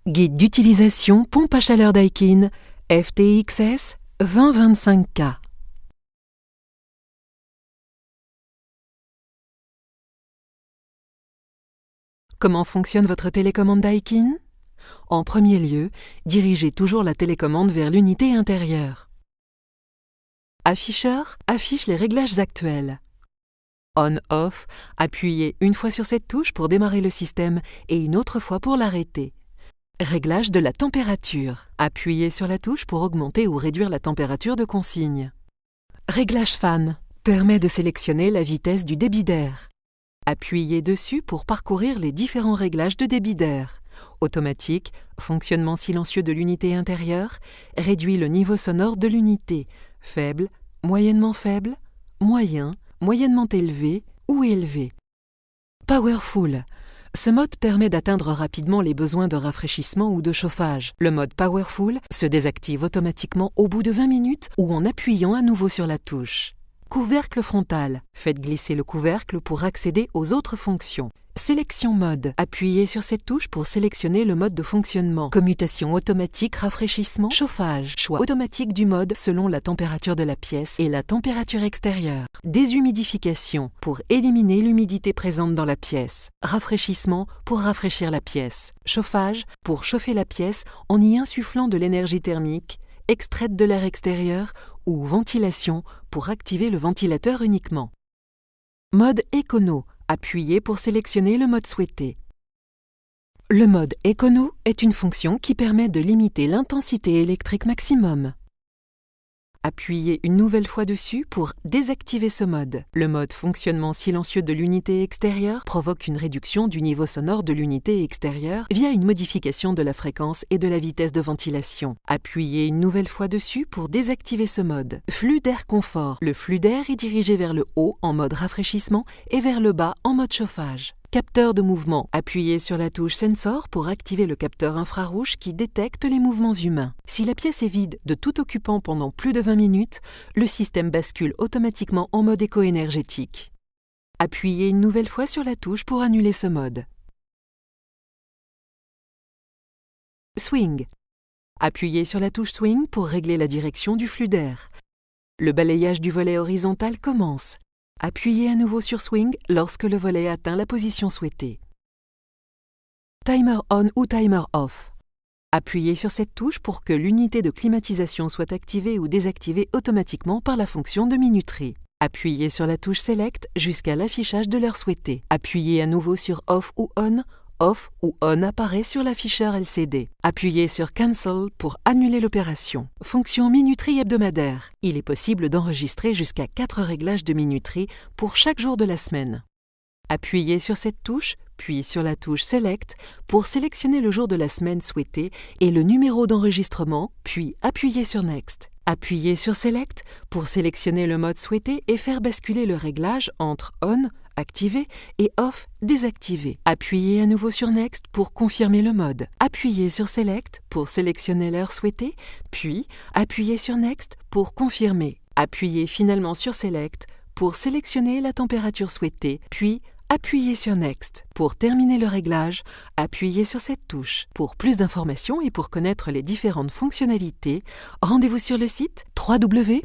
Guide d'utilisation pompe à chaleur Daikin FTXS 2025K. Comment fonctionne votre télécommande Daikin? En premier lieu, dirigez toujours la télécommande vers l'unité intérieure. Afficheur affiche les réglages actuels. On/Off, appuyez une fois sur cette touche pour démarrer le système et une autre fois pour l'arrêter. Réglage de la température. Appuyez sur la touche pour augmenter ou réduire la température de consigne. Réglage fan permet de sélectionner la vitesse du débit d'air. Appuyez dessus pour parcourir les différents réglages de débit d'air. Automatique, fonctionnement silencieux de l'unité intérieure, réduit le niveau sonore de l'unité. Faible, moyennement faible, moyen, moyennement élevé ou élevé. Powerful. Ce mode permet d'atteindre rapidement les besoins de rafraîchissement ou de chauffage. Le mode Powerful se désactive automatiquement au bout de 20 minutes ou en appuyant à nouveau sur la touche. Couvercle frontal. Faites glisser le couvercle pour accéder aux autres fonctions. Sélection mode. Appuyez sur cette touche pour sélectionner le mode de fonctionnement. Commutation automatique, rafraîchissement, chauffage. Choix automatique du mode selon la température de la pièce et la température extérieure. Déshumidification pour éliminer l'humidité présente dans la pièce. Rafraîchissement pour rafraîchir la pièce. Chauffage pour chauffer la pièce en y insufflant de l'énergie thermique, extraite de l'air extérieur ou ventilation pour activer le ventilateur uniquement. Mode écono. Appuyez pour sélectionner le mode souhaité. Le mode écono est une fonction qui permet de limiter l'intensité électrique maximum. Appuyez une nouvelle fois dessus pour désactiver ce mode. Le mode fonctionnement silencieux de l'unité extérieure provoque une réduction du niveau sonore de l'unité extérieure via une modification de la fréquence et de la vitesse de ventilation. Appuyez une nouvelle fois dessus pour désactiver ce mode. Flux d'air confort. Le flux d'air est dirigé vers le haut en mode rafraîchissement et vers le bas en mode chauffage. Capteur de mouvement. Appuyez sur la touche Sensor pour activer le capteur infrarouge qui détecte les mouvements humains. Si la pièce est vide de tout occupant pendant plus de 20 minutes, le système bascule automatiquement en mode éco-énergétique. Appuyez une nouvelle fois sur la touche pour annuler ce mode. Swing. Appuyez sur la touche Swing pour régler la direction du flux d'air. Le balayage du volet horizontal commence. Appuyez à nouveau sur Swing lorsque le volet atteint la position souhaitée. Timer on ou timer off. Appuyez sur cette touche pour que l'unité de climatisation soit activée ou désactivée automatiquement par la fonction de minuterie. Appuyez sur la touche Select jusqu'à l'affichage de l'heure souhaitée. Appuyez à nouveau sur Off ou On apparaît sur l'afficheur LCD. Appuyez sur Cancel pour annuler l'opération. Fonction minuterie hebdomadaire. Il est possible d'enregistrer jusqu'à 4 réglages de minuterie pour chaque jour de la semaine. Appuyez sur cette touche, puis sur la touche Select pour sélectionner le jour de la semaine souhaité et le numéro d'enregistrement, puis appuyez sur Next. Appuyez sur Select pour sélectionner le mode souhaité et faire basculer le réglage entre On, activé, et Off, désactivé. Appuyez à nouveau sur Next pour confirmer le mode. Appuyez sur Select pour sélectionner l'heure souhaitée, puis appuyez sur Next pour confirmer. Appuyez finalement sur Select pour sélectionner la température souhaitée, puis appuyez sur Next. Pour terminer le réglage, appuyez sur cette touche. Pour plus d'informations et pour connaître les différentes fonctionnalités, rendez-vous sur le site www.daikin.fr.